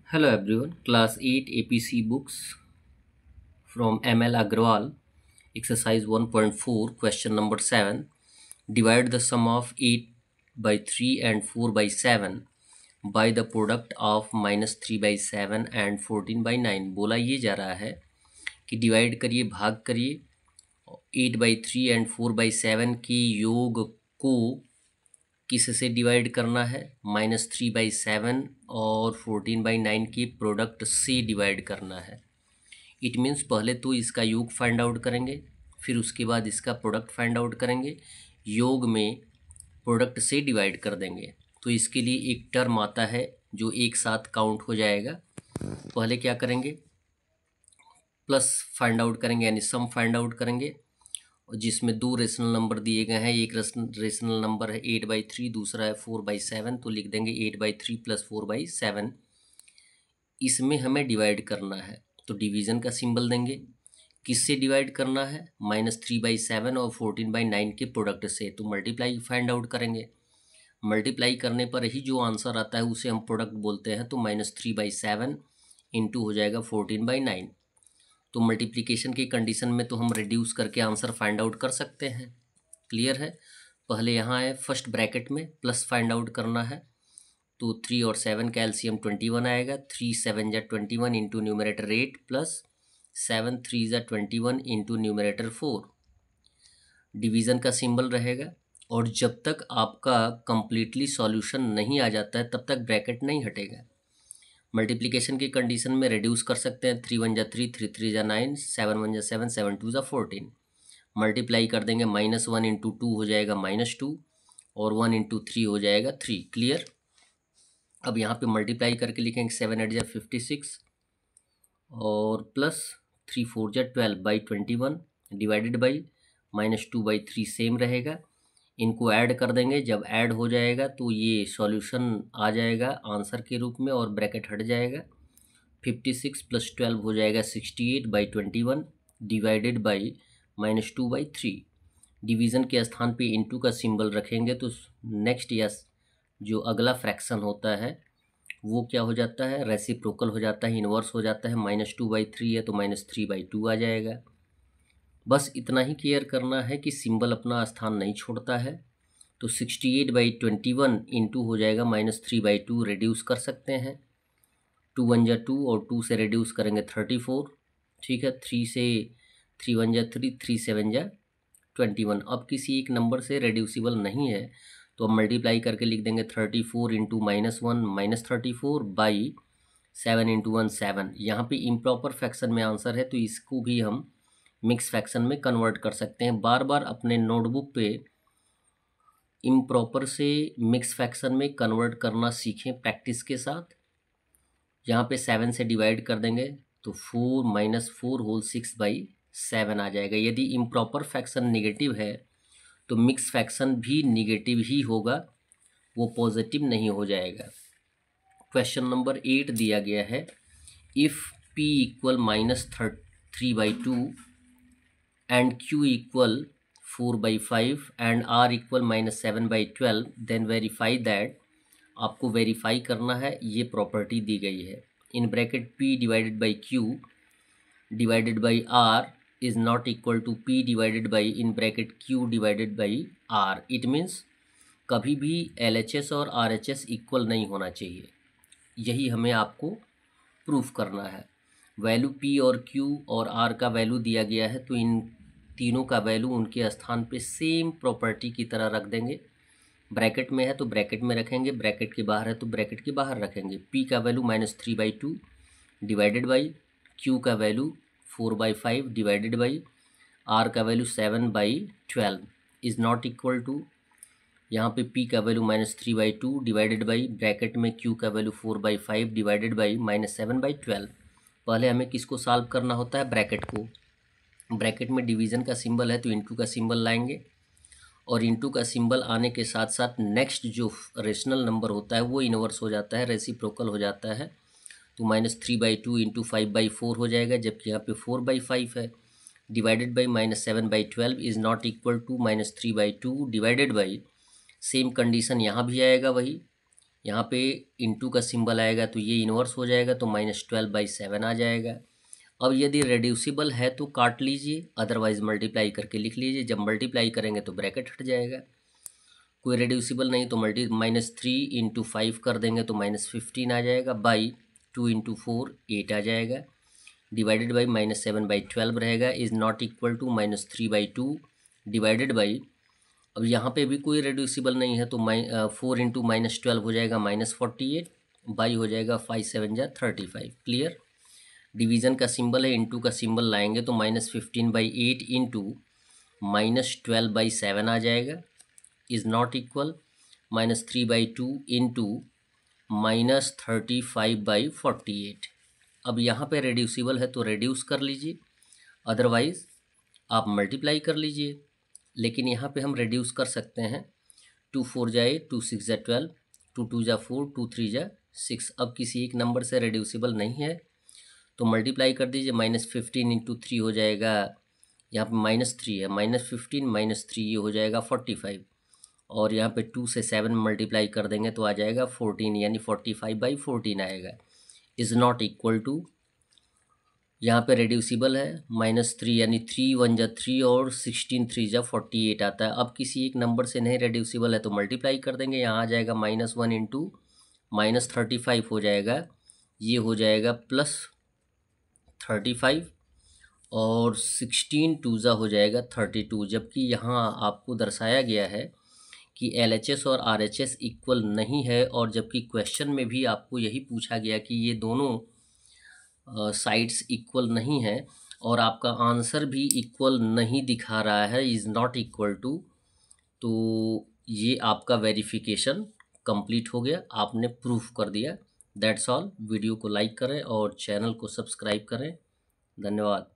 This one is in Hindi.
Hello everyone, class 8 APC books from ML Agrawal, exercise 1.4, question number 7. Divide the sum of 8 by 3 and 4 by 7 by the product of -3 by 7 and 14 by 9. बोला ये जा रहा है कि डिवाइड करिए, भाग करिए 8 by 3 एंड 4 by 7 के योग को किससे डिवाइड करना है, -3/7 और 14/9 के प्रोडक्ट से डिवाइड करना है। इट मीन्स पहले तो इसका योग फाइंड आउट करेंगे, फिर उसके बाद इसका प्रोडक्ट फाइंड आउट करेंगे, योग में प्रोडक्ट से डिवाइड कर देंगे। तो इसके लिए एक टर्म आता है जो एक साथ काउंट हो जाएगा। पहले क्या करेंगे, प्लस फाइंड आउट करेंगे यानी सम फाइंड आउट करेंगे, जिसमें दो रेशनल नंबर दिए गए हैं। एक रेशनल नंबर है 8/3, दूसरा है 4/7। तो लिख देंगे 8/3 + 4/7। इसमें हमें डिवाइड करना है तो डिवीज़न का सिंबल देंगे। किससे डिवाइड करना है, -3/7 और 14/9 के प्रोडक्ट से। तो मल्टीप्लाई फाइंड आउट करेंगे, मल्टीप्लाई करने पर ही जो आंसर आता है उसे हम प्रोडक्ट बोलते हैं। तो -3/7 इंटू हो जाएगा 14/9। तो मल्टीप्लिकेशन की कंडीशन में तो हम रिड्यूस करके आंसर फाइंड आउट कर सकते हैं। क्लियर है। पहले यहाँ है फर्स्ट ब्रैकेट में प्लस फाइंड आउट करना है, तो 3 और 7 का एलसीएम 21 आएगा। 3 7 जा 21 इंटू न्यूमरेटर 8 प्लस 7 3 जा 21 इंटू न्यूमरेटर 4। डिवीज़न का सिंबल रहेगा और जब तक आपका कंप्लीटली सॉल्यूशन नहीं आ जाता है तब तक ब्रैकेट नहीं हटेगा। मल्टीप्लिकेशन की कंडीशन में रिड्यूस कर सकते हैं। 3 1 जा 3, 3 3 जा 9, 7 1 जा 7, 7 2 जा 14। मल्टीप्लाई कर देंगे, -1 इंटू 2 हो जाएगा -2 और 1 इंटू 3 हो जाएगा 3। क्लियर। अब यहाँ पे मल्टीप्लाई करके लिखेंगे 7 8 जा 56 और प्लस 3 4 जा 12/21 डिवाइडेड बाई -2/3 सेम रहेगा। इनको ऐड कर देंगे, जब ऐड हो जाएगा तो ये सॉल्यूशन आ जाएगा आंसर के रूप में और ब्रैकेट हट जाएगा। 56 + 12 हो जाएगा 68/21 डिवाइडेड बाई -2/3। डिवीज़न के स्थान पे इंटू का सिंबल रखेंगे तो नेक्स्ट यस जो अगला फ्रैक्शन होता है वो क्या हो जाता है, रेसिप्रोकल हो जाता है, इन्वर्स हो जाता है। -2/3 है तो -3/2 आ जाएगा। बस इतना ही केयर करना है कि सिंबल अपना स्थान नहीं छोड़ता है। तो 68/21 इंटू हो जाएगा -3/2, रिड्यूस कर सकते हैं। 2 1 जा 2 और 2 से रिड्यूस करेंगे 34। ठीक है, 3 से 3 1 जा 3, 3 7 जा 21। अब किसी एक नंबर से रिड्यूसिबल नहीं है तो अब मल्टीप्लाई करके लिख देंगे 34 इंटू -1 -34 बाई 7 इंटू 1 7। यहाँ पे इम्प्रॉपर फ्रैक्शन में आंसर है तो इसको भी हम मिक्स फ्रैक्शन में कन्वर्ट कर सकते हैं। बार बार अपने नोटबुक पे इम्प्रॉपर से मिक्स फ्रैक्शन में कन्वर्ट करना सीखें प्रैक्टिस के साथ। यहाँ पे 7 से डिवाइड कर देंगे तो 4 - 4 होल 6/7 आ जाएगा। यदि इम्प्रॉपर फ्रैक्शन निगेटिव है तो मिक्स फ्रैक्शन भी निगेटिव ही होगा, वो पॉजिटिव नहीं हो जाएगा। क्वेश्चन नंबर 8 दिया गया है, if p equal -3/2 and q equal 4/5 and r equal -7/12 then verify that। आपको वेरीफाई करना है, ये प्रॉपर्टी दी गई है। In bracket p divided by q divided by r is not equal to p divided by in bracket q divided by r। It means कभी भी LHS और RHS इक्वल नहीं होना चाहिए, यही हमें आपको प्रूफ करना है। वैल्यू p और q और r का वैल्यू दिया गया है तो इन तीनों का वैल्यू उनके स्थान पे सेम प्रॉपर्टी की तरह रख देंगे। ब्रैकेट में है तो ब्रैकेट में रखेंगे, ब्रैकेट के बाहर है तो ब्रैकेट के बाहर रखेंगे। p का वैल्यू -3/2 डिवाइडेड बाई q का वैल्यू 4/5 डिवाइडेड बाई r का value 7/12 is not equal to, यहाँ पे p का वैल्यू -3/2 डिवाइडेड बाई ब्रैकेट में q का वैल्यू 4/5 डिवाइडेड बाई -7/12। पहले हमें किसको सॉल्व करना होता है, ब्रैकेट को। ब्रैकेट में डिवीज़न का सिंबल है तो इंटू का सिंबल लाएंगे और इंटू का सिंबल आने के साथ साथ नेक्स्ट जो रेशनल नंबर होता है वो इन्वर्स हो जाता है, रेसिप्रोकल हो जाता है। तो -3/2 इंटू 5/4 हो जाएगा, जबकि यहाँ पे 4/5 है। Divided by -7/12 is not equal to -3/2 divided by, same condition यहाँ भी आएगा वही। यहाँ पे इंटू का सिंबल आएगा तो ये इन्वर्स हो जाएगा, तो -12/7 आ जाएगा। अब यदि रेड्यूसिबल है तो काट लीजिए, अदरवाइज मल्टीप्लाई करके लिख लीजिए। जब मल्टीप्लाई करेंगे तो ब्रैकेट हट जाएगा। कोई रेड्यूसिबल नहीं तो -3 × 5 कर देंगे तो -15 आ जाएगा, बाई 2 × 4 8 आ जाएगा, डिवाइडेड बाई -7/12 रहेगा, is not equal to -3/2 divided by, अब यहाँ पे भी कोई रेड्यूसिबल नहीं है तो 4 × -12 हो जाएगा -48, बाई हो जाएगा 5 7 जा 35। क्लियर। डिवीज़न का सिंबल है, इंटू का सिंबल लाएंगे तो -15/8 इंटू -12/7 आ जाएगा, इज़ नॉट इक्वल -3/2 इंटू -35/48। अब यहाँ पे रेड्यूसिबल है तो रेड्यूस कर लीजिए, अदरवाइज़ आप मल्टीप्लाई कर लीजिए। लेकिन यहाँ पे हम रेड्यूस कर सकते हैं, 2 4 जा 8, 2 6 जा 12, 2 2 जा 4, 2 3 जा 6। अब किसी एक नंबर से रेड्यूसिबल नहीं है तो मल्टीप्लाई कर दीजिए, -15 × 3 हो जाएगा, यहाँ पे -3 है, -15 -3 ये हो जाएगा 45, और यहाँ पे 2 से 7 मल्टीप्लाई कर देंगे तो आ जाएगा 14, यानी 45/14 आएगा, इज़ नॉट इक्वल टू, यहाँ पे रेड्यूसिबल है -3 यानी 3 1 जा 3 और 16 3 जा 48 आता है। अब किसी एक नंबर से नहीं रेड्यूसिबल है तो मल्टीप्लाई कर देंगे, यहाँ आ जाएगा -1 × -35 हो जाएगा, ये हो जाएगा +35, और 16 2 जा हो जाएगा 32। जबकि यहाँ आपको दर्शाया गया है कि LHS और RHS इक्वल नहीं है, और जबकि क्वेश्चन में भी आपको यही पूछा गया कि ये दोनों साइड्स इक्वल नहीं है, और आपका आंसर भी इक्वल नहीं दिखा रहा है, इज़ नॉट इक्वल टू। तो ये आपका वेरिफिकेशन कंप्लीट हो गया, आपने प्रूफ कर दिया। That's all. वीडियो को लाइक करें और चैनल को सब्सक्राइब करें। धन्यवाद।